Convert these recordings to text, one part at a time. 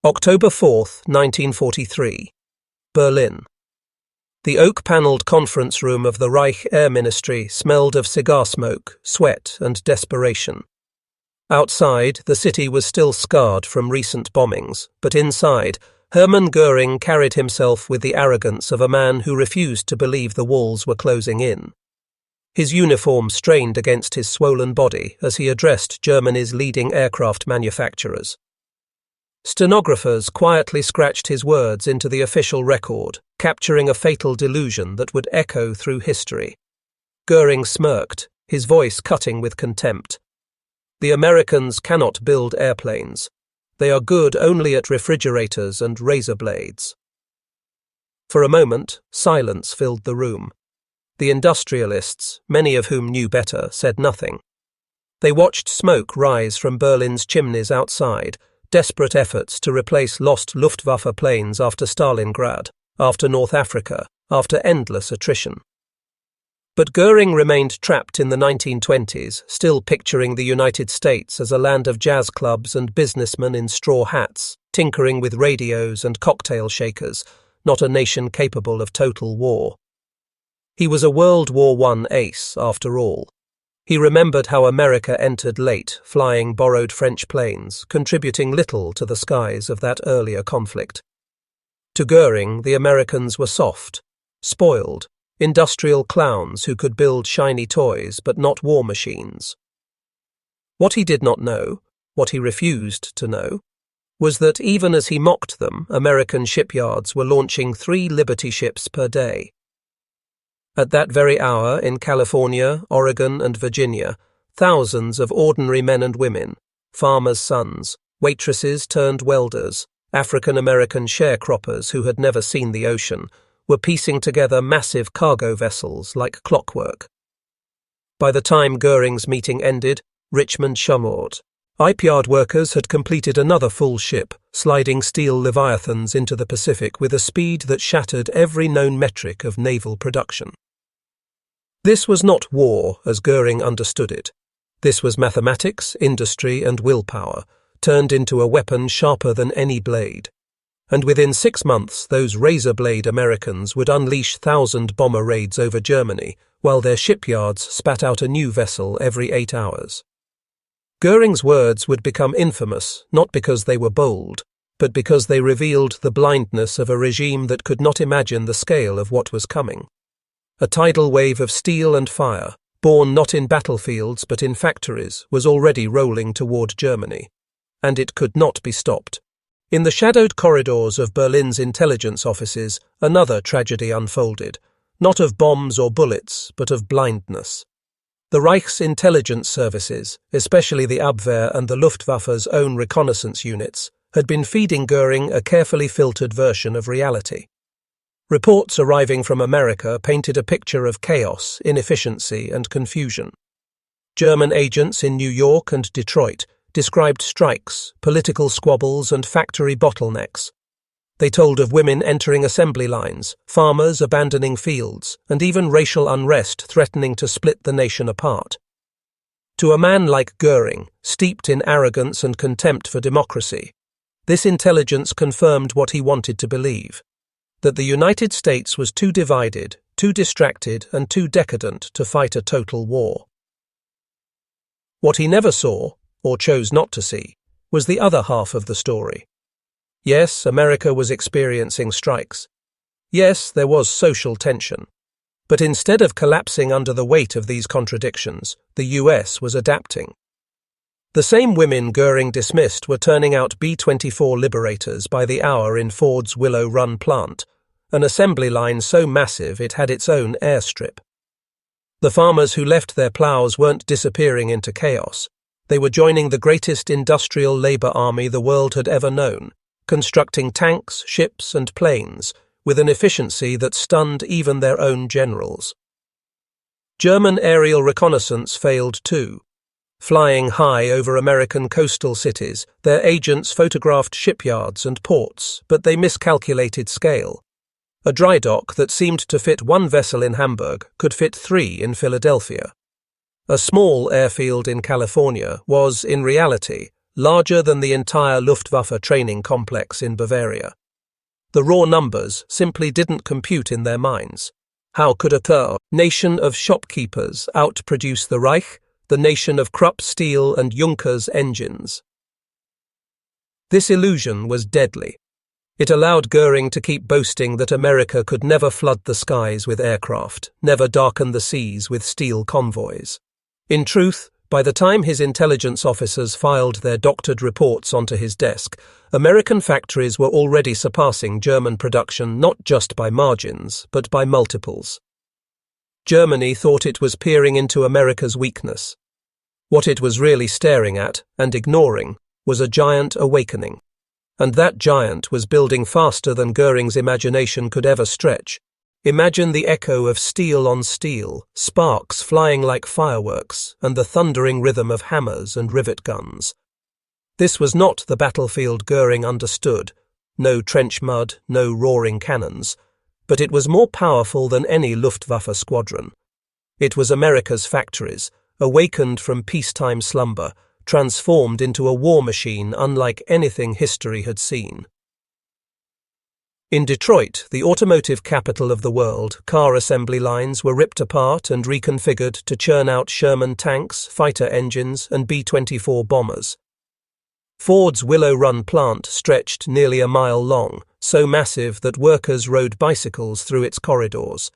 October 4th, 1943. Berlin. The oak-panelled conference room of the Reich Air Ministry smelled of cigar smoke, sweat, and desperation. Outside, the city was still scarred from recent bombings, but inside, Hermann Göring carried himself with the arrogance of a man who refused to believe the walls were closing in. His uniform strained against his swollen body as he addressed Germany's leading aircraft manufacturers. Stenographers quietly scratched his words into the official record, capturing a fatal delusion that would echo through history. Göring smirked, his voice cutting with contempt. The Americans cannot build airplanes. They are good only at refrigerators and razor blades. For a moment, silence filled the room. The industrialists, many of whom knew better, said nothing. They watched smoke rise from Berlin's chimneys outside, desperate efforts to replace lost Luftwaffe planes after Stalingrad, after North Africa, after endless attrition. But Göring remained trapped in the 1920s, still picturing the United States as a land of jazz clubs and businessmen in straw hats, tinkering with radios and cocktail shakers, not a nation capable of total war. He was a World War I ace, after all. He remembered how America entered late, flying borrowed French planes, contributing little to the skies of that earlier conflict. To Göring, the Americans were soft, spoiled, industrial clowns who could build shiny toys but not war machines. What he did not know, what he refused to know, was that even as he mocked them, American shipyards were launching 3 Liberty ships per day. At that very hour, in California, Oregon, and Virginia, thousands of ordinary men and women, farmers' sons, waitresses turned welders, African-American sharecroppers who had never seen the ocean, were piecing together massive cargo vessels like clockwork. By the time Göring's meeting ended, Richmond shimmered. Ipyard workers had completed another full ship, sliding steel leviathans into the Pacific with a speed that shattered every known metric of naval production. This was not war as Göring understood it. This was mathematics, industry, and willpower, turned into a weapon sharper than any blade. And within 6 months, those razor-blade Americans would unleash 1,000 bomber raids over Germany, while their shipyards spat out a new vessel every 8 hours. Göring's words would become infamous, not because they were bold, but because they revealed the blindness of a regime that could not imagine the scale of what was coming. A tidal wave of steel and fire, born not in battlefields but in factories, was already rolling toward Germany, and it could not be stopped. In the shadowed corridors of Berlin's intelligence offices, another tragedy unfolded, not of bombs or bullets, but of blindness. The Reich's intelligence services, especially the Abwehr and the Luftwaffe's own reconnaissance units, had been feeding Göring a carefully filtered version of reality. Reports arriving from America painted a picture of chaos, inefficiency, and confusion. German agents in New York and Detroit described strikes, political squabbles, and factory bottlenecks. They told of women entering assembly lines, farmers abandoning fields, and even racial unrest threatening to split the nation apart. To a man like Göring, steeped in arrogance and contempt for democracy, this intelligence confirmed what he wanted to believe, that the United States was too divided, too distracted, and too decadent to fight a total war. What he never saw, or chose not to see, was the other half of the story. Yes, America was experiencing strikes. Yes, there was social tension. But instead of collapsing under the weight of these contradictions, the US was adapting. The same women Göring dismissed were turning out B-24 Liberators by the hour in Ford's Willow Run plant, an assembly line so massive it had its own airstrip. The farmers who left their plows weren't disappearing into chaos. They were joining the greatest industrial labor army the world had ever known, constructing tanks, ships, and planes with an efficiency that stunned even their own generals. German aerial reconnaissance failed too. Flying high over American coastal cities, their agents photographed shipyards and ports, but they miscalculated scale. A dry dock that seemed to fit 1 vessel in Hamburg could fit 3 in Philadelphia. A small airfield in California was, in reality, larger than the entire Luftwaffe training complex in Bavaria. The raw numbers simply didn't compute in their minds. How could a nation of shopkeepers outproduce the Reich, the nation of Krupp steel and Junkers engines? This illusion was deadly. It allowed Göring to keep boasting that America could never flood the skies with aircraft, never darken the seas with steel convoys. In truth, by the time his intelligence officers filed their doctored reports onto his desk, American factories were already surpassing German production not just by margins, but by multiples. Germany thought it was peering into America's weakness. What it was really staring at, and ignoring, was a giant awakening. And that giant was building faster than Göring's imagination could ever stretch. Imagine the echo of steel on steel, sparks flying like fireworks, and the thundering rhythm of hammers and rivet guns. This was not the battlefield Göring understood, no trench mud, no roaring cannons, but it was more powerful than any Luftwaffe squadron. It was America's factories, awakened from peacetime slumber, transformed into a war machine unlike anything history had seen. In Detroit, the automotive capital of the world, car assembly lines were ripped apart and reconfigured to churn out Sherman tanks, fighter engines, and B-24 bombers. Ford's Willow Run plant stretched nearly a mile long, so massive that workers rode bicycles through its corridors.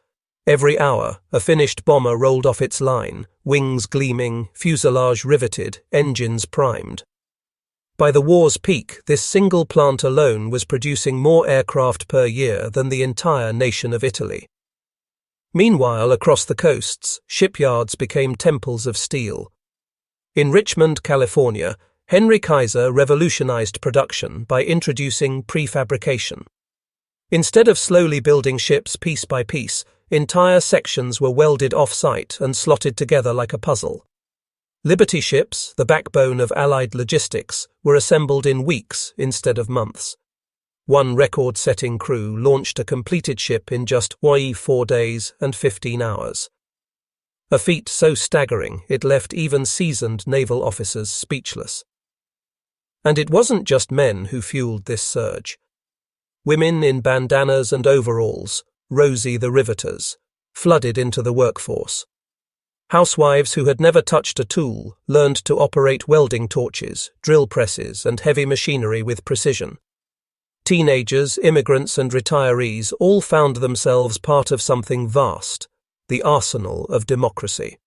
Every hour, a finished bomber rolled off its line, wings gleaming, fuselage riveted, engines primed. By the war's peak, this single plant alone was producing more aircraft per year than the entire nation of Italy. Meanwhile, across the coasts, shipyards became temples of steel. In Richmond, California, Henry Kaiser revolutionized production by introducing prefabrication. Instead of slowly building ships piece by piece, entire sections were welded off-site and slotted together like a puzzle. Liberty ships, the backbone of Allied logistics, were assembled in weeks instead of months. One record-setting crew launched a completed ship in just 4 days and 15 hours. A feat so staggering it left even seasoned naval officers speechless. And it wasn't just men who fueled this surge. Women in bandanas and overalls, Rosie the Riveters, flooded into the workforce. Housewives who had never touched a tool learned to operate welding torches, drill presses, and heavy machinery with precision. Teenagers, immigrants, and retirees all found themselves part of something vast, the arsenal of democracy.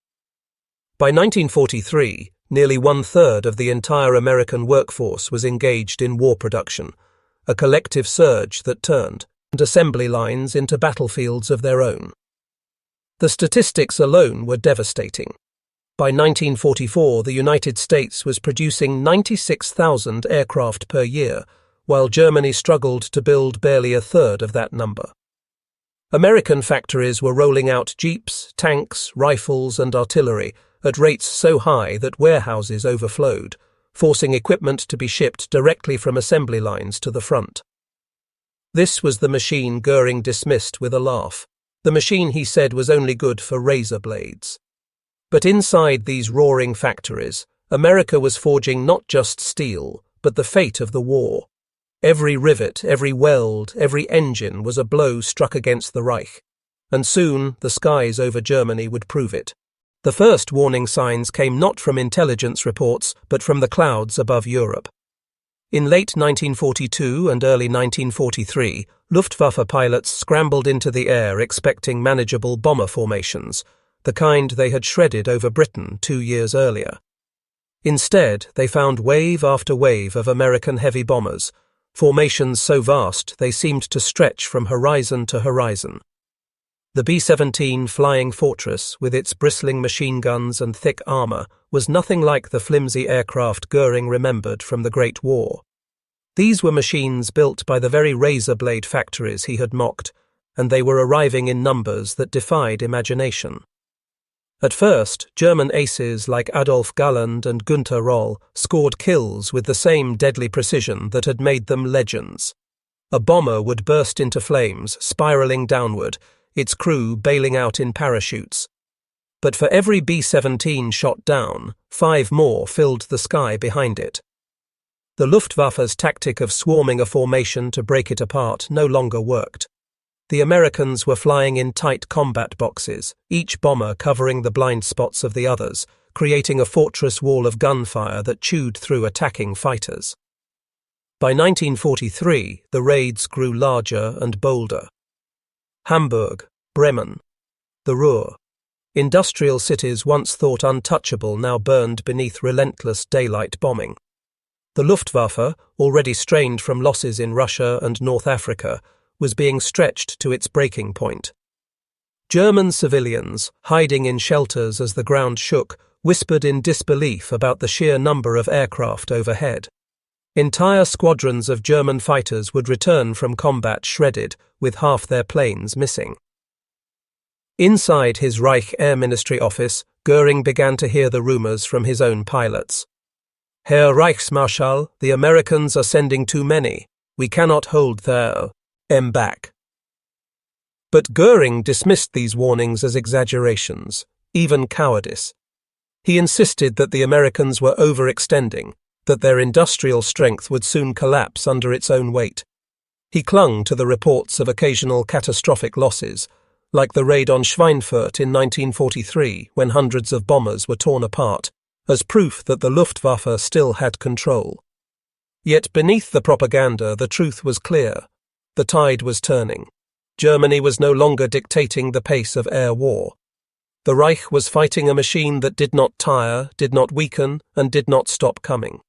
By 1943, nearly 1/3 of the entire American workforce was engaged in war production, a collective surge that turned assembly lines into battlefields of their own. The statistics alone were devastating. By 1944, the United States was producing 96,000 aircraft per year, while Germany struggled to build barely a third of that number. American factories were rolling out jeeps, tanks, rifles, and artillery at rates so high that warehouses overflowed, forcing equipment to be shipped directly from assembly lines to the front. This was the machine Göring dismissed with a laugh, the machine he said was only good for razor blades. But inside these roaring factories, America was forging not just steel, but the fate of the war. Every rivet, every weld, every engine was a blow struck against the Reich, and soon the skies over Germany would prove it. The first warning signs came not from intelligence reports, but from the clouds above Europe. In late 1942 and early 1943, Luftwaffe pilots scrambled into the air expecting manageable bomber formations, the kind they had shredded over Britain 2 years earlier. Instead, they found wave after wave of American heavy bombers, formations so vast they seemed to stretch from horizon to horizon. The B-17 Flying Fortress, with its bristling machine guns and thick armour, was nothing like the flimsy aircraft Göring remembered from the Great War. These were machines built by the very razor-blade factories he had mocked, and they were arriving in numbers that defied imagination. At first, German aces like Adolf Galland and Günther Roll scored kills with the same deadly precision that had made them legends. A bomber would burst into flames, spiralling downward, its crew bailing out in parachutes. But for every B-17 shot down, 5 more filled the sky behind it. The Luftwaffe's tactic of swarming a formation to break it apart no longer worked. The Americans were flying in tight combat boxes, each bomber covering the blind spots of the others, creating a fortress wall of gunfire that chewed through attacking fighters. By 1943, the raids grew larger and bolder. Hamburg, Bremen, the Ruhr, industrial cities once thought untouchable now burned beneath relentless daylight bombing. The Luftwaffe, already strained from losses in Russia and North Africa, was being stretched to its breaking point. German civilians, hiding in shelters as the ground shook, whispered in disbelief about the sheer number of aircraft overhead. Entire squadrons of German fighters would return from combat shredded, with half their planes missing. Inside his Reich Air Ministry office, Göring began to hear the rumors from his own pilots. "Herr Reichsmarschall, the Americans are sending too many. We cannot hold their back." But Göring dismissed these warnings as exaggerations, even cowardice. He insisted that the Americans were overextending, that their industrial strength would soon collapse under its own weight. He clung to the reports of occasional catastrophic losses, like the raid on Schweinfurt in 1943 when hundreds of bombers were torn apart, as proof that the Luftwaffe still had control. Yet beneath the propaganda the truth was clear. The tide was turning. Germany was no longer dictating the pace of air war. The Reich was fighting a machine that did not tire, did not weaken, and did not stop coming.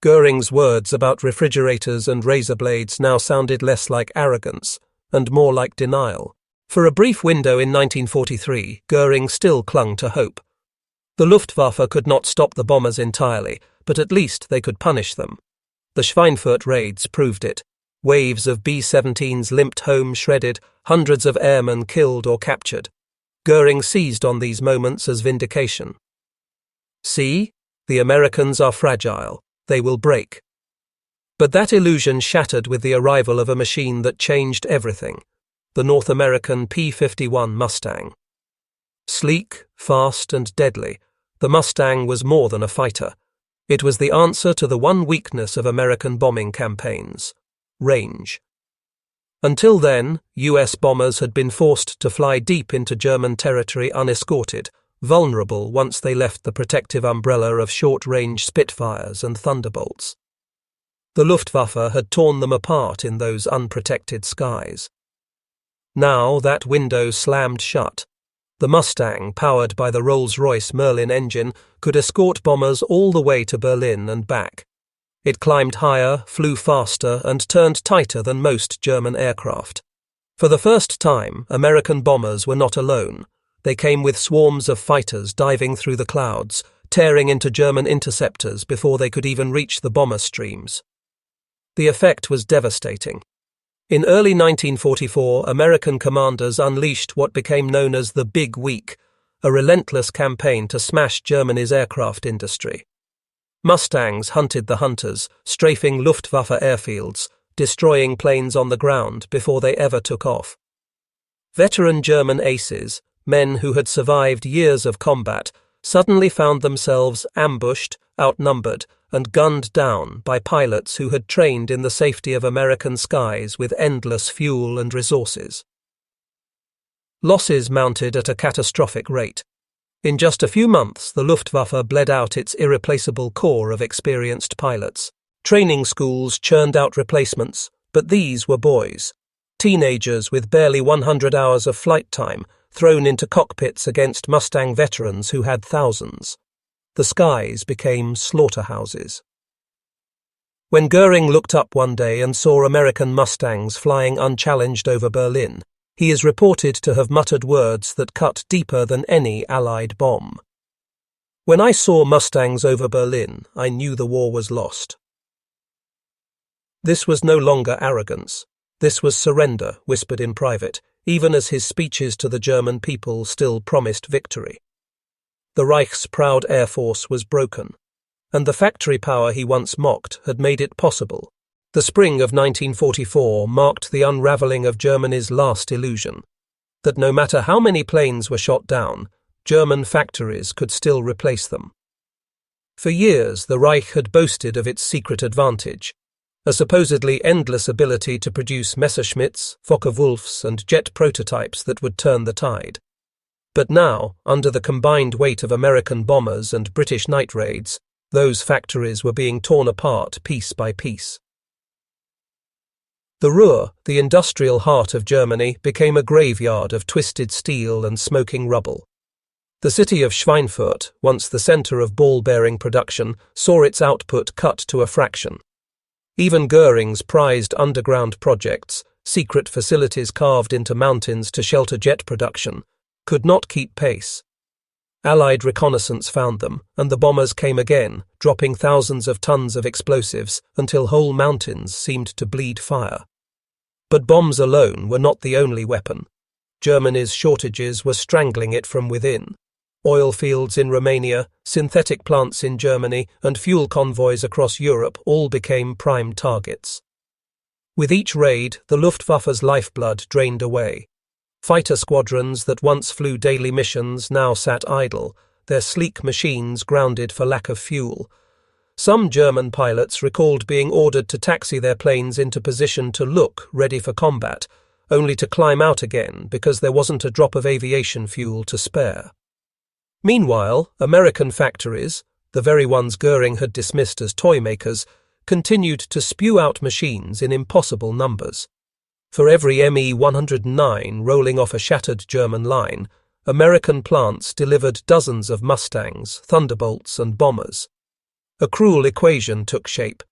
Göring's words about refrigerators and razor blades now sounded less like arrogance and more like denial. For a brief window in 1943, Göring still clung to hope. The Luftwaffe could not stop the bombers entirely, but at least they could punish them. The Schweinfurt raids proved it. Waves of B-17s limped home shredded, hundreds of airmen killed or captured. Göring seized on these moments as vindication. See, the Americans are fragile. They will break. But that illusion shattered with the arrival of a machine that changed everything, the North American P-51 Mustang. Sleek, fast, and deadly, the Mustang was more than a fighter. It was the answer to the one weakness of American bombing campaigns: range. Until then, US bombers had been forced to fly deep into German territory unescorted, vulnerable once they left the protective umbrella of short-range Spitfires and Thunderbolts. The Luftwaffe had torn them apart in those unprotected skies. Now that window slammed shut. The Mustang, powered by the Rolls-Royce Merlin engine, could escort bombers all the way to Berlin and back. It climbed higher, flew faster, and turned tighter than most German aircraft. For the first time, American bombers were not alone. They came with swarms of fighters diving through the clouds, tearing into German interceptors before they could even reach the bomber streams. The effect was devastating. In early 1944, American commanders unleashed what became known as the Big Week, a relentless campaign to smash Germany's aircraft industry. Mustangs hunted the hunters, strafing Luftwaffe airfields, destroying planes on the ground before they ever took off. Veteran German aces, men who had survived years of combat, suddenly found themselves ambushed, outnumbered, and gunned down by pilots who had trained in the safety of American skies with endless fuel and resources. Losses mounted at a catastrophic rate. In just a few months, the Luftwaffe bled out its irreplaceable core of experienced pilots. Training schools churned out replacements, but these were boys. Teenagers with barely 100 hours of flight time, thrown into cockpits against Mustang veterans who had thousands. The skies became slaughterhouses. When Göring looked up one day and saw American Mustangs flying unchallenged over Berlin, he is reported to have muttered words that cut deeper than any Allied bomb. "When I saw Mustangs over Berlin, I knew the war was lost." This was no longer arrogance. This was surrender, whispered in private, even as his speeches to the German people still promised victory. The Reich's proud air force was broken, and the factory power he once mocked had made it possible. The spring of 1944 marked the unravelling of Germany's last illusion, that no matter how many planes were shot down, German factories could still replace them. For years, the Reich had boasted of its secret advantage, a supposedly endless ability to produce Messerschmitts, Focke-Wulfs, and jet prototypes that would turn the tide. But now, under the combined weight of American bombers and British night raids, those factories were being torn apart piece by piece. The Ruhr, the industrial heart of Germany, became a graveyard of twisted steel and smoking rubble. The city of Schweinfurt, once the centre of ball-bearing production, saw its output cut to a fraction. Even Göring's prized underground projects, secret facilities carved into mountains to shelter jet production, could not keep pace. Allied reconnaissance found them, and the bombers came again, dropping thousands of tons of explosives until whole mountains seemed to bleed fire. But bombs alone were not the only weapon. Germany's shortages were strangling it from within. Oil fields in Romania, synthetic plants in Germany, and fuel convoys across Europe all became prime targets. With each raid, the Luftwaffe's lifeblood drained away. Fighter squadrons that once flew daily missions now sat idle, their sleek machines grounded for lack of fuel. Some German pilots recalled being ordered to taxi their planes into position to look ready for combat, only to climb out again because there wasn't a drop of aviation fuel to spare. Meanwhile, American factories, the very ones Göring had dismissed as toy makers, continued to spew out machines in impossible numbers. For every Me-109 rolling off a shattered German line, American plants delivered dozens of Mustangs, Thunderbolts, and bombers. A cruel equation took shape.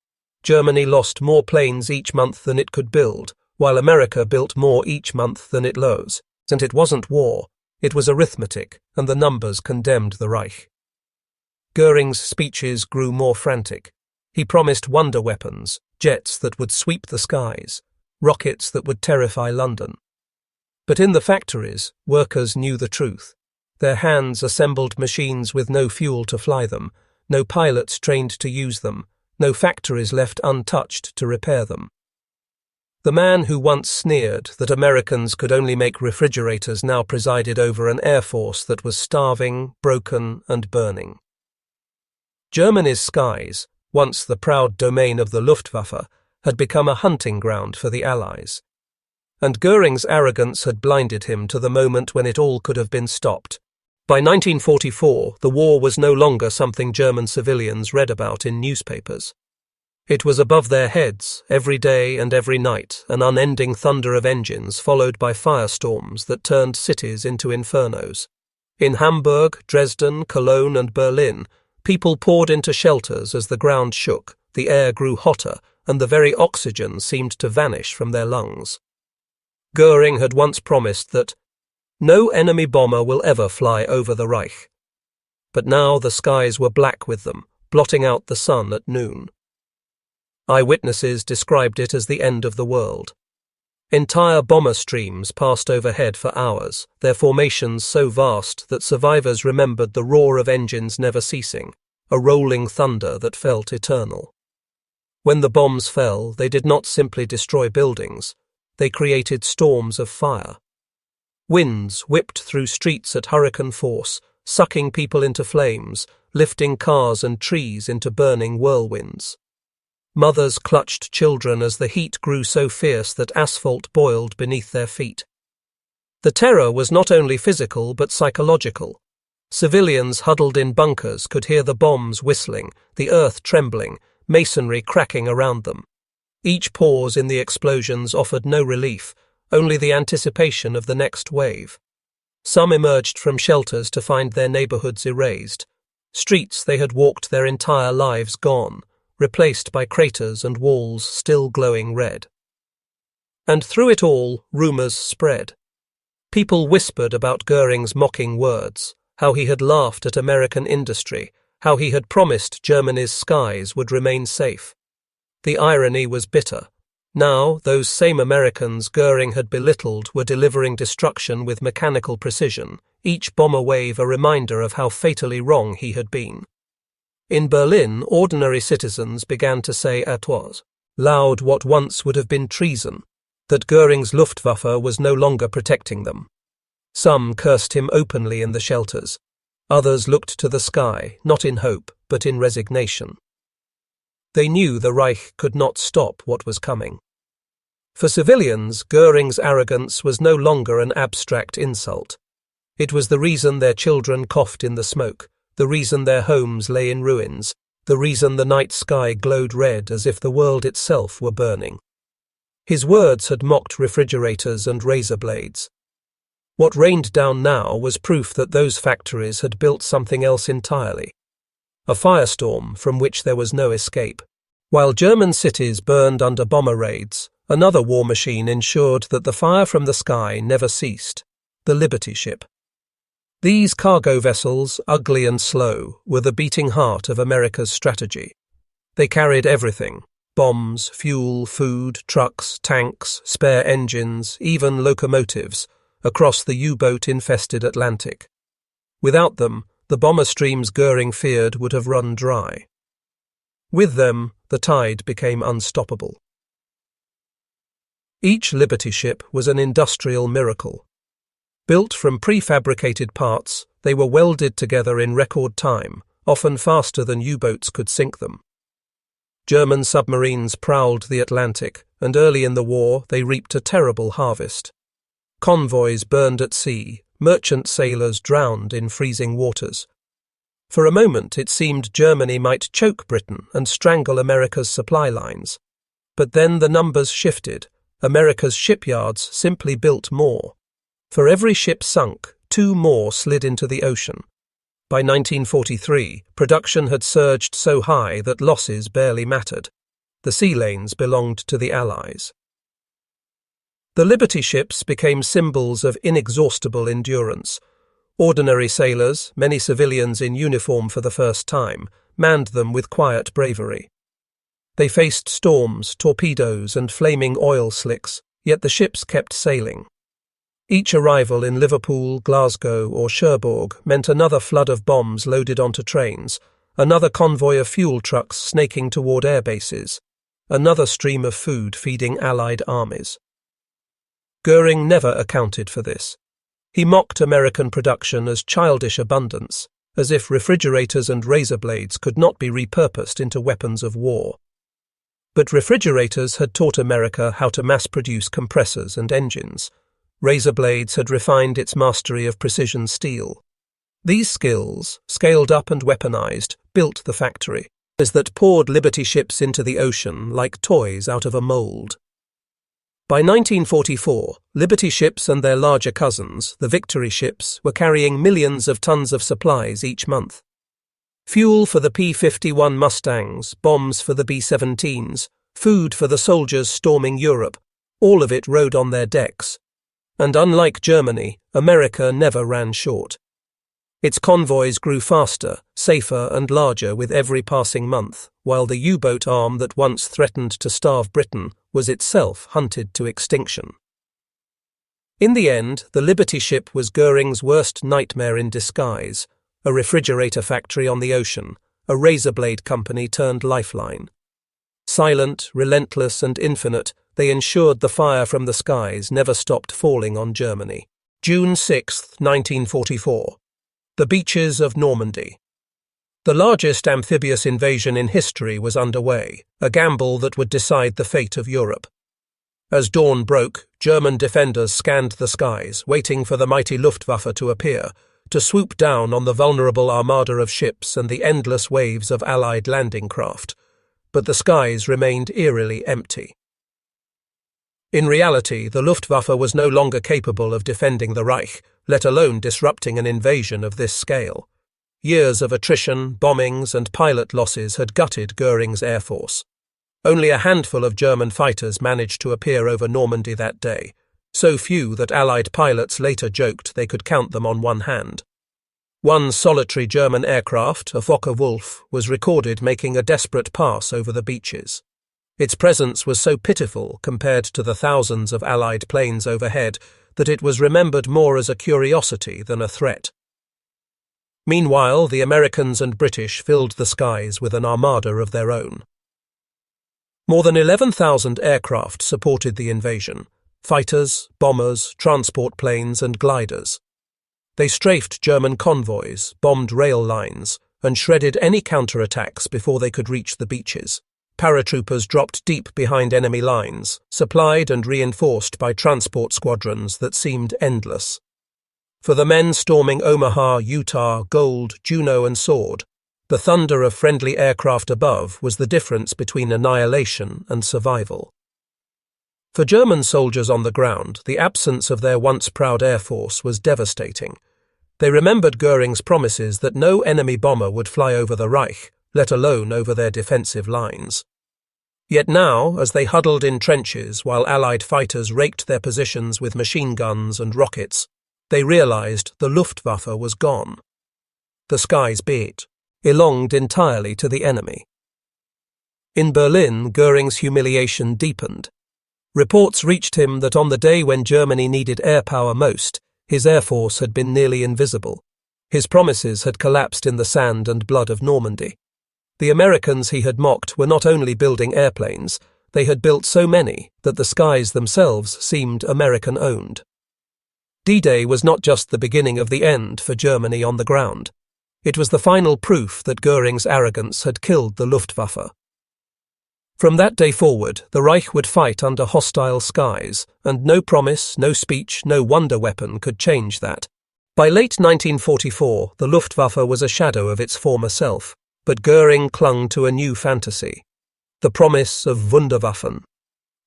Germany lost more planes each month than it could build, while America built more each month than it lost. And it wasn't war. It was arithmetic, and the numbers condemned the Reich. Göring's speeches grew more frantic. He promised wonder weapons, jets that would sweep the skies, rockets that would terrify London. But in the factories, workers knew the truth. Their hands assembled machines with no fuel to fly them, no pilots trained to use them, no factories left untouched to repair them. The man who once sneered that Americans could only make refrigerators now presided over an air force that was starving, broken, and burning. Germany's skies, once the proud domain of the Luftwaffe, had become a hunting ground for the Allies. And Göring's arrogance had blinded him to the moment when it all could have been stopped. By 1944, the war was no longer something German civilians read about in newspapers. It was above their heads, every day and every night, an unending thunder of engines followed by firestorms that turned cities into infernos. In Hamburg, Dresden, Cologne, and Berlin, people poured into shelters as the ground shook, the air grew hotter, and the very oxygen seemed to vanish from their lungs. Göring had once promised that no enemy bomber will ever fly over the Reich. But now the skies were black with them, blotting out the sun at noon. Eyewitnesses described it as the end of the world. Entire bomber streams passed overhead for hours, their formations so vast that survivors remembered the roar of engines never ceasing, a rolling thunder that felt eternal. When the bombs fell, they did not simply destroy buildings, they created storms of fire. Winds whipped through streets at hurricane force, sucking people into flames, lifting cars and trees into burning whirlwinds. Mothers clutched children as the heat grew so fierce that asphalt boiled beneath their feet. The terror was not only physical but psychological. Civilians huddled in bunkers could hear the bombs whistling, the earth trembling, masonry cracking around them. Each pause in the explosions offered no relief, only the anticipation of the next wave. Some emerged from shelters to find their neighborhoods erased, streets they had walked their entire lives gone, replaced by craters and walls still glowing red. And through it all, rumors spread. People whispered about Göring's mocking words, how he had laughed at American industry, how he had promised Germany's skies would remain safe. The irony was bitter. Now, those same Americans Göring had belittled were delivering destruction with mechanical precision, each bomber wave a reminder of how fatally wrong he had been. In Berlin, ordinary citizens began to say loud what once would have been treason, that Göring's Luftwaffe was no longer protecting them. Some cursed him openly in the shelters. Others looked to the sky, not in hope, but in resignation. They knew the Reich could not stop what was coming. For civilians, Göring's arrogance was no longer an abstract insult. It was the reason their children coughed in the smoke, the reason their homes lay in ruins, the reason the night sky glowed red as if the world itself were burning. His words had mocked refrigerators and razor blades. What rained down now was proof that those factories had built something else entirely. A firestorm from which there was no escape. While German cities burned under bomber raids, another war machine ensured that the fire from the sky never ceased, the Liberty ship. These cargo vessels, ugly and slow, were the beating heart of America's strategy. They carried everything: bombs, fuel, food, trucks, tanks, spare engines, even locomotives, across the U-boat-infested Atlantic. Without them, the bomber streams Göring feared would have run dry. With them, the tide became unstoppable. Each Liberty ship was an industrial miracle. Built from prefabricated parts, they were welded together in record time, often faster than U-boats could sink them. German submarines prowled the Atlantic, and early in the war they reaped a terrible harvest. Convoys burned at sea, merchant sailors drowned in freezing waters. For a moment it seemed Germany might choke Britain and strangle America's supply lines. But then the numbers shifted. America's shipyards simply built more. For every ship sunk, 2 more slid into the ocean. By 1943, production had surged so high that losses barely mattered. The sea lanes belonged to the Allies. The Liberty ships became symbols of inexhaustible endurance. Ordinary sailors, many civilians in uniform for the first time, manned them with quiet bravery. They faced storms, torpedoes, and flaming oil slicks, yet the ships kept sailing. Each arrival in Liverpool, Glasgow, or Cherbourg meant another flood of bombs loaded onto trains, another convoy of fuel trucks snaking toward air bases, another stream of food feeding Allied armies. Göring never accounted for this. He mocked American production as childish abundance, as if refrigerators and razor blades could not be repurposed into weapons of war. But refrigerators had taught America how to mass-produce compressors and engines. Razor blades had refined its mastery of precision steel. These skills, scaled up and weaponized, built the factory, as that poured Liberty ships into the ocean like toys out of a mold. By 1944, Liberty ships and their larger cousins, the Victory ships, were carrying millions of tons of supplies each month. Fuel for the P-51 Mustangs, bombs for the B-17s, food for the soldiers storming Europe, all of it rode on their decks. And unlike Germany, America never ran short. Its convoys grew faster, safer and larger with every passing month, while the U-boat arm that once threatened to starve Britain was itself hunted to extinction. In the end, the Liberty ship was Göring's worst nightmare in disguise, a refrigerator factory on the ocean, a razor blade company turned lifeline. Silent, relentless and infinite, they ensured the fire from the skies never stopped falling on Germany. June 6, 1944. The beaches of Normandy. The largest amphibious invasion in history was underway, a gamble that would decide the fate of Europe. As dawn broke, German defenders scanned the skies, waiting for the mighty Luftwaffe to appear, to swoop down on the vulnerable armada of ships and the endless waves of Allied landing craft. But the skies remained eerily empty. In reality, the Luftwaffe was no longer capable of defending the Reich, let alone disrupting an invasion of this scale. Years of attrition, bombings, and pilot losses had gutted Göring's air force. Only a handful of German fighters managed to appear over Normandy that day, so few that Allied pilots later joked they could count them on one hand. One solitary German aircraft, a Focke-Wulf, was recorded making a desperate pass over the beaches. Its presence was so pitiful compared to the thousands of Allied planes overhead that it was remembered more as a curiosity than a threat. Meanwhile, the Americans and British filled the skies with an armada of their own. More than 11,000 aircraft supported the invasion: fighters, bombers, transport planes, and gliders. They strafed German convoys, bombed rail lines, and shredded any counterattacks before they could reach the beaches. Paratroopers dropped deep behind enemy lines, supplied and reinforced by transport squadrons that seemed endless. For the men storming Omaha, Utah, Gold, Juneau, and Sword, the thunder of friendly aircraft above was the difference between annihilation and survival. For German soldiers on the ground, the absence of their once proud air force was devastating. They remembered Göring's promises that no enemy bomber would fly over the Reich, let alone over their defensive lines. Yet now, as they huddled in trenches while Allied fighters raked their positions with machine guns and rockets, they realized the Luftwaffe was gone. The skies be it, belonged entirely to the enemy. In Berlin, Göring's humiliation deepened. Reports reached him that on the day when Germany needed air power most, his air force had been nearly invisible. His promises had collapsed in the sand and blood of Normandy. The Americans he had mocked were not only building airplanes, they had built so many that the skies themselves seemed American-owned. D-Day was not just the beginning of the end for Germany on the ground. It was the final proof that Göring's arrogance had killed the Luftwaffe. From that day forward, the Reich would fight under hostile skies, and no promise, no speech, no wonder weapon could change that. By late 1944, the Luftwaffe was a shadow of its former self, but Göring clung to a new fantasy, the promise of Wunderwaffen,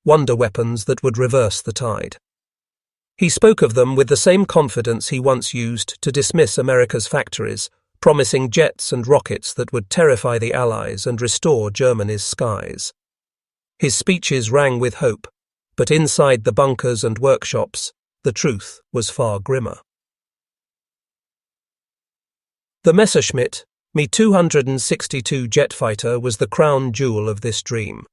wonder weapons that would reverse the tide. He spoke of them with the same confidence he once used to dismiss America's factories, promising jets and rockets that would terrify the Allies and restore Germany's skies. His speeches rang with hope, but inside the bunkers and workshops, the truth was far grimmer. The Messerschmitt Mi-262 jet fighter was the crown jewel of this dream.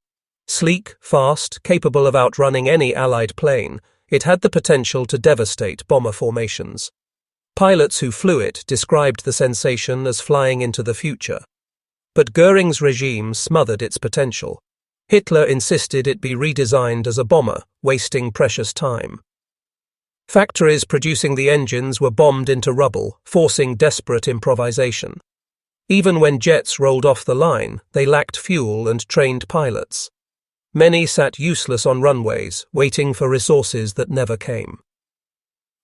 Sleek, fast, capable of outrunning any Allied plane, it had the potential to devastate bomber formations. Pilots who flew it described the sensation as flying into the future. But Göring's regime smothered its potential. Hitler insisted it be redesigned as a bomber, wasting precious time. Factories producing the engines were bombed into rubble, forcing desperate improvisation. Even when jets rolled off the line, they lacked fuel and trained pilots. Many sat useless on runways, waiting for resources that never came.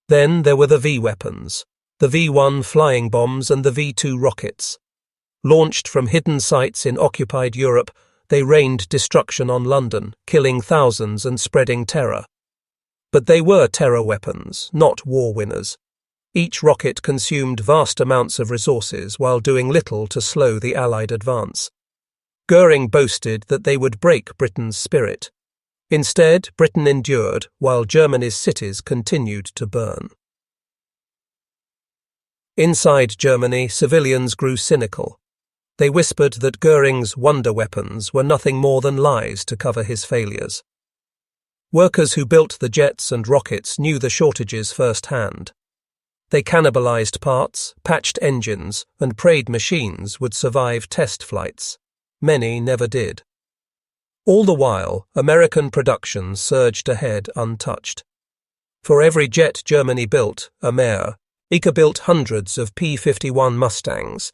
Then there were the V-weapons, the V-1 flying bombs and the V-2 rockets. Launched from hidden sites in occupied Europe, they rained destruction on London, killing thousands and spreading terror. But they were terror weapons, not war winners. Each rocket consumed vast amounts of resources while doing little to slow the Allied advance. Göring boasted that they would break Britain's spirit. Instead, Britain endured while Germany's cities continued to burn. Inside Germany, civilians grew cynical. They whispered that Göring's wonder weapons were nothing more than lies to cover his failures. Workers who built the jets and rockets knew the shortages firsthand. They cannibalized parts, patched engines, and prayed machines would survive test flights. Many never did. All the while, American production surged ahead untouched. For every jet Germany built, America built hundreds of P-51 Mustangs.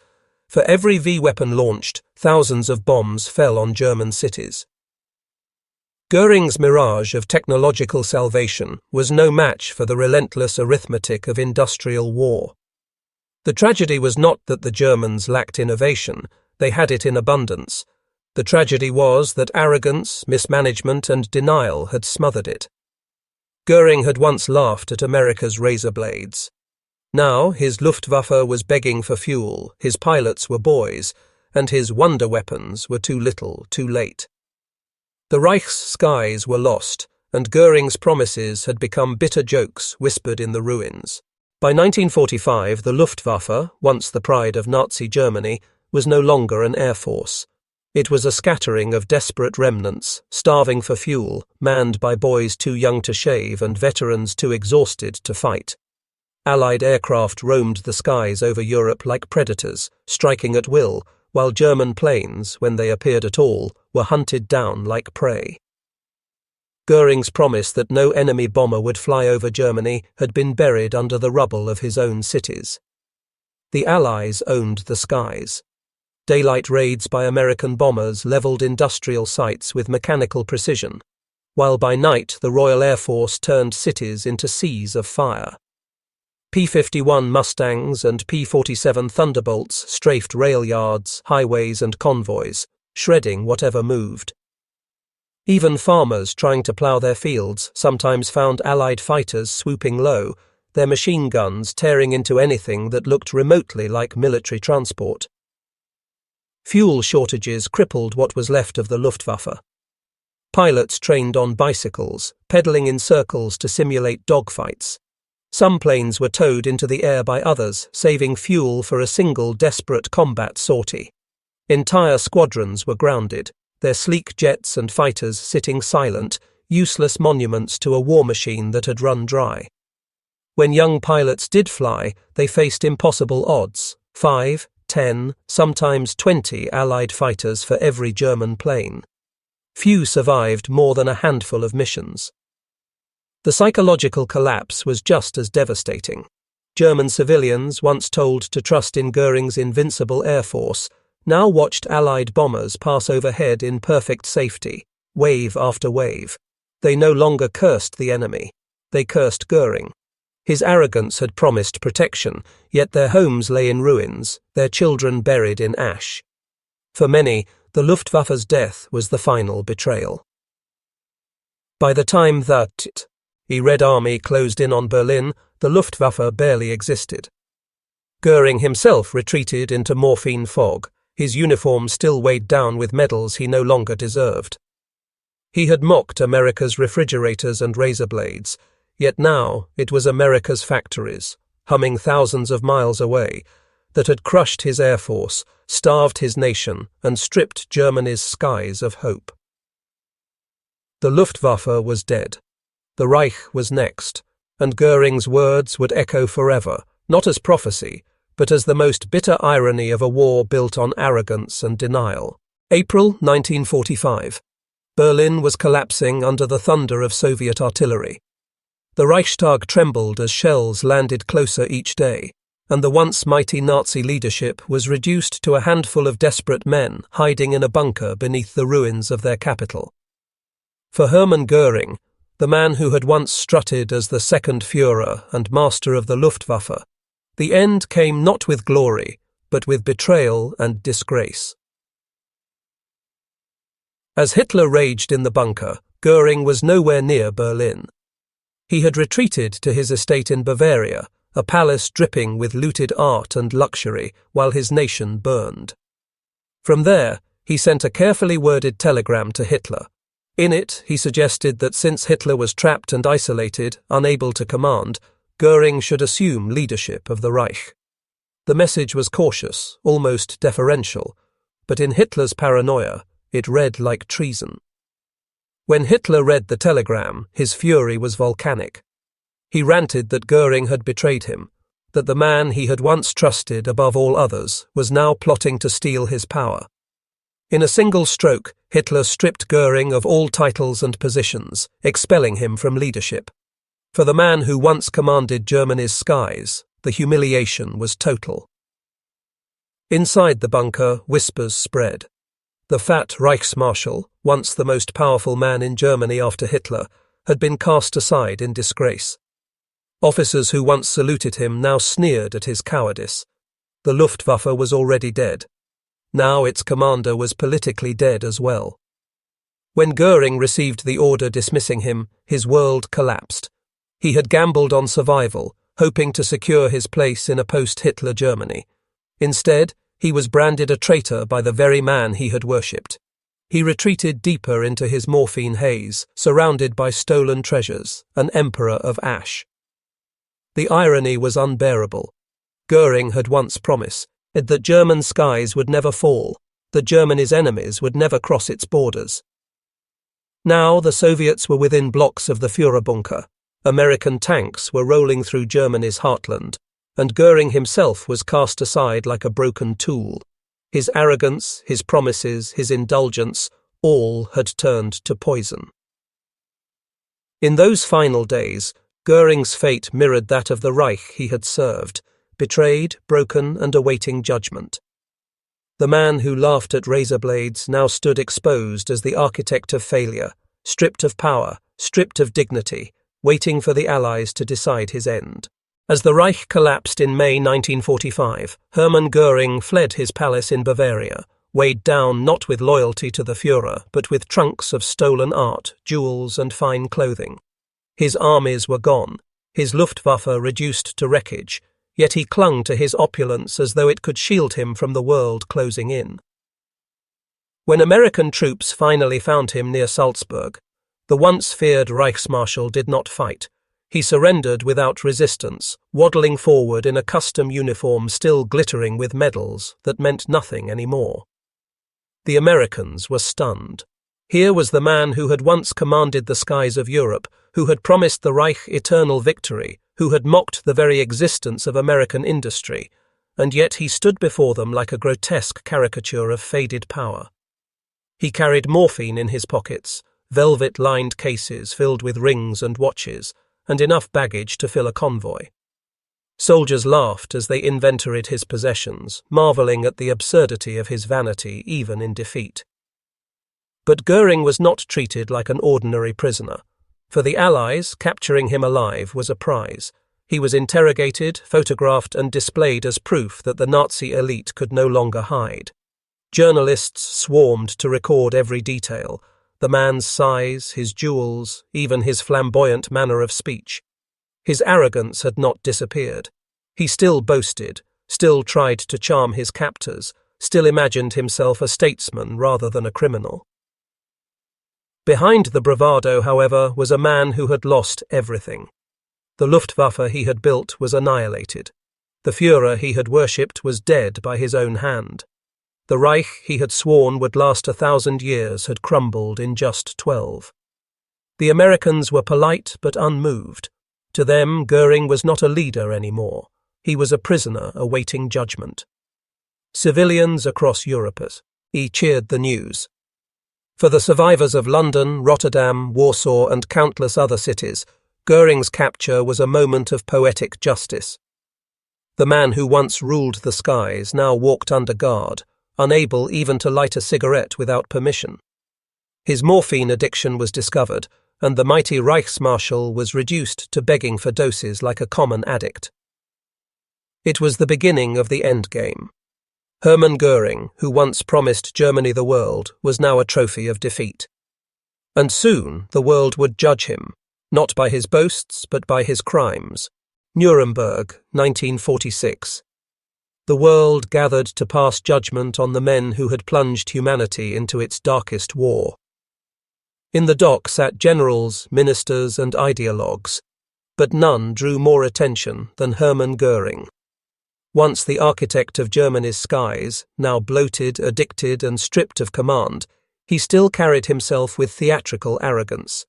For every V-weapon launched, thousands of bombs fell on German cities. Göring's mirage of technological salvation was no match for the relentless arithmetic of industrial war. The tragedy was not that the Germans lacked innovation, they had it in abundance. The tragedy was that arrogance, mismanagement, and denial had smothered it. Göring had once laughed at America's razor blades. Now his Luftwaffe was begging for fuel, his pilots were boys, and his wonder weapons were too little, too late. The Reich's skies were lost, and Göring's promises had become bitter jokes whispered in the ruins. By 1945, the Luftwaffe, once the pride of Nazi Germany, was no longer an air force. It was a scattering of desperate remnants, starving for fuel, manned by boys too young to shave and veterans too exhausted to fight. Allied aircraft roamed the skies over Europe like predators, striking at will, while German planes, when they appeared at all, were hunted down like prey. Göring's promise that no enemy bomber would fly over Germany had been buried under the rubble of his own cities. The Allies owned the skies. Daylight raids by American bombers leveled industrial sites with mechanical precision, while by night the Royal Air Force turned cities into seas of fire. P-51 Mustangs and P-47 Thunderbolts strafed rail yards, highways and convoys, shredding whatever moved. Even farmers trying to plough their fields sometimes found Allied fighters swooping low, their machine guns tearing into anything that looked remotely like military transport. Fuel shortages crippled what was left of the Luftwaffe. Pilots trained on bicycles, pedaling in circles to simulate dogfights. Some planes were towed into the air by others, saving fuel for a single desperate combat sortie. Entire squadrons were grounded, their sleek jets and fighters sitting silent, useless monuments to a war machine that had run dry. When young pilots did fly, they faced impossible odds: 5, 10, sometimes 20 Allied fighters for every German plane. Few survived more than a handful of missions. The psychological collapse was just as devastating. German civilians, once told to trust in Göring's invincible air force, now watched Allied bombers pass overhead in perfect safety, wave after wave. They no longer cursed the enemy. They cursed Göring. His arrogance had promised protection, yet their homes lay in ruins, their children buried in ash. For many, the Luftwaffe's death was the final betrayal. By the time that the Red Army closed in on Berlin, the Luftwaffe barely existed. Göring himself retreated into morphine fog, his uniform still weighed down with medals he no longer deserved. He had mocked America's refrigerators and razor blades, yet now it was America's factories, humming thousands of miles away, that had crushed his air force, starved his nation, and stripped Germany's skies of hope. The Luftwaffe was dead. The Reich was next, and Göring's words would echo forever, not as prophecy, but as the most bitter irony of a war built on arrogance and denial. April 1945. Berlin was collapsing under the thunder of Soviet artillery. The Reichstag trembled as shells landed closer each day, and the once mighty Nazi leadership was reduced to a handful of desperate men hiding in a bunker beneath the ruins of their capital. For Hermann Göring, the man who had once strutted as the second Führer and master of the Luftwaffe, the end came not with glory, but with betrayal and disgrace. As Hitler raged in the bunker, Göring was nowhere near Berlin. He had retreated to his estate in Bavaria, a palace dripping with looted art and luxury, while his nation burned. From there, he sent a carefully worded telegram to Hitler. In it, he suggested that since Hitler was trapped and isolated, unable to command, Göring should assume leadership of the Reich. The message was cautious, almost deferential, but in Hitler's paranoia, it read like treason. When Hitler read the telegram, his fury was volcanic. He ranted that Göring had betrayed him, that the man he had once trusted above all others was now plotting to steal his power. In a single stroke, Hitler stripped Göring of all titles and positions, expelling him from leadership. For the man who once commanded Germany's skies, the humiliation was total. Inside the bunker, whispers spread. The fat Reichsmarschall, once the most powerful man in Germany after Hitler, had been cast aside in disgrace. Officers who once saluted him now sneered at his cowardice. The Luftwaffe was already dead. Now its commander was politically dead as well. When Göring received the order dismissing him, his world collapsed. He had gambled on survival, hoping to secure his place in a post-Hitler Germany. Instead, he was branded a traitor by the very man he had worshipped. He retreated deeper into his morphine haze, surrounded by stolen treasures, an emperor of ash. The irony was unbearable. Göring had once promised that German skies would never fall, that Germany's enemies would never cross its borders. Now the Soviets were within blocks of the Führerbunker. American tanks were rolling through Germany's heartland, and Göring himself was cast aside like a broken tool. His arrogance, his promises, his indulgence, all had turned to poison. In those final days, Göring's fate mirrored that of the Reich he had served, betrayed, broken, and awaiting judgment. The man who laughed at razor blades now stood exposed as the architect of failure, stripped of power, stripped of dignity, waiting for the Allies to decide his end. As the Reich collapsed in May 1945, Hermann Göring fled his palace in Bavaria, weighed down not with loyalty to the Führer, but with trunks of stolen art, jewels, and fine clothing. His armies were gone, his Luftwaffe reduced to wreckage, yet he clung to his opulence as though it could shield him from the world closing in. When American troops finally found him near Salzburg, the once feared Reichsmarschall did not fight. He surrendered without resistance, waddling forward in a custom uniform still glittering with medals that meant nothing anymore. The Americans were stunned. Here was the man who had once commanded the skies of Europe, who had promised the Reich eternal victory, who had mocked the very existence of American industry, and yet he stood before them like a grotesque caricature of faded power. He carried morphine in his pockets, velvet-lined cases filled with rings and watches, and enough baggage to fill a convoy. Soldiers laughed as they inventoried his possessions, marvelling at the absurdity of his vanity even in defeat. But Göring was not treated like an ordinary prisoner. For the Allies, capturing him alive was a prize. He was interrogated, photographed, and displayed as proof that the Nazi elite could no longer hide. Journalists swarmed to record every detail: the man's size, his jewels, even his flamboyant manner of speech. His arrogance had not disappeared. He still boasted, still tried to charm his captors, still imagined himself a statesman rather than a criminal. Behind the bravado, however, was a man who had lost everything. The Luftwaffe he had built was annihilated. The Führer he had worshipped was dead by his own hand. The Reich he had sworn would last 1,000 years had crumbled in just 12. The Americans were polite but unmoved. To them, Göring was not a leader anymore. He was a prisoner awaiting judgment. Civilians across Europe cheered the news. For the survivors of London, Rotterdam, Warsaw, and countless other cities, Göring's capture was a moment of poetic justice. The man who once ruled the skies now walked under guard, unable even to light a cigarette without permission. His morphine addiction was discovered, and the mighty Reichsmarschall was reduced to begging for doses like a common addict. It was the beginning of the endgame. Hermann Göring, who once promised Germany the world, was now a trophy of defeat. And soon the world would judge him, not by his boasts but by his crimes. Nuremberg, 1946. The world gathered to pass judgment on the men who had plunged humanity into its darkest war. In the dock sat generals, ministers, and ideologues, but none drew more attention than Hermann Göring. Once the architect of Germany's skies, now bloated, addicted, and stripped of command, he still carried himself with theatrical arrogance.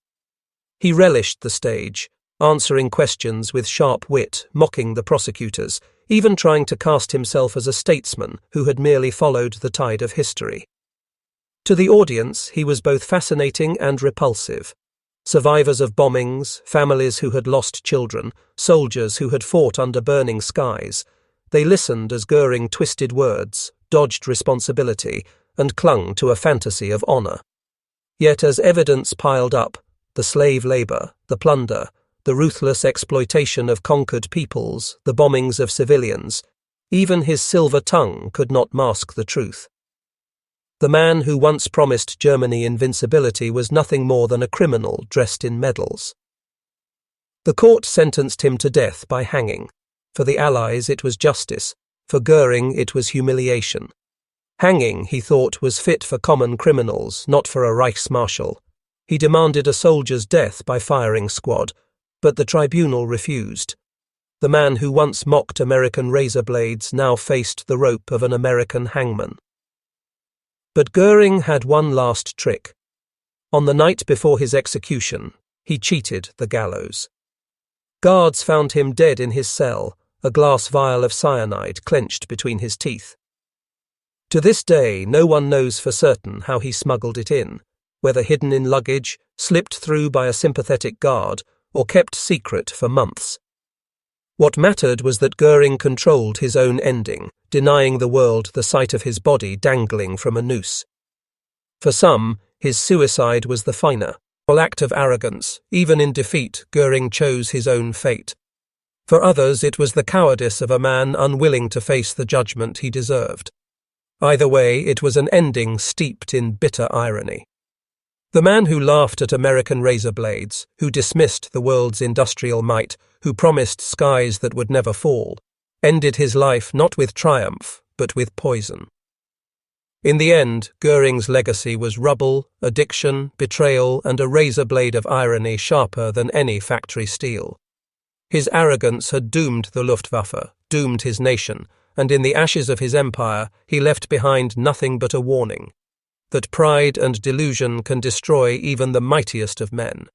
He relished the stage, answering questions with sharp wit, mocking the prosecutors, even trying to cast himself as a statesman who had merely followed the tide of history. To the audience, he was both fascinating and repulsive. Survivors of bombings, families who had lost children, soldiers who had fought under burning skies, they listened as Göring twisted words, dodged responsibility, and clung to a fantasy of honor. Yet as evidence piled up, the slave labor, the plunder, the ruthless exploitation of conquered peoples, the bombings of civilians, even his silver tongue could not mask the truth. The man who once promised Germany invincibility was nothing more than a criminal dressed in medals. The court sentenced him to death by hanging. For the Allies it was justice, for Göring it was humiliation. Hanging, he thought, was fit for common criminals, not for a Reichsmarschall. He demanded a soldier's death by firing squad, but the tribunal refused. The man who once mocked American razor blades now faced the rope of an American hangman. But Göring had one last trick. On the night before his execution, he cheated the gallows. Guards found him dead in his cell, a glass vial of cyanide clenched between his teeth. To this day, no one knows for certain how he smuggled it in, whether hidden in luggage, slipped through by a sympathetic guard, or kept secret for months. What mattered was that Göring controlled his own ending, denying the world the sight of his body dangling from a noose. For some, his suicide was the finer act of arrogance. Even in defeat, Göring chose his own fate. For others, it was the cowardice of a man unwilling to face the judgment he deserved. Either way, it was an ending steeped in bitter irony. The man who laughed at American razor blades, who dismissed the world's industrial might, who promised skies that would never fall, ended his life not with triumph, but with poison. In the end, Göring's legacy was rubble, addiction, betrayal, and a razor blade of irony sharper than any factory steel. His arrogance had doomed the Luftwaffe, doomed his nation, and in the ashes of his empire he left behind nothing but a warning that pride and delusion can destroy even the mightiest of men.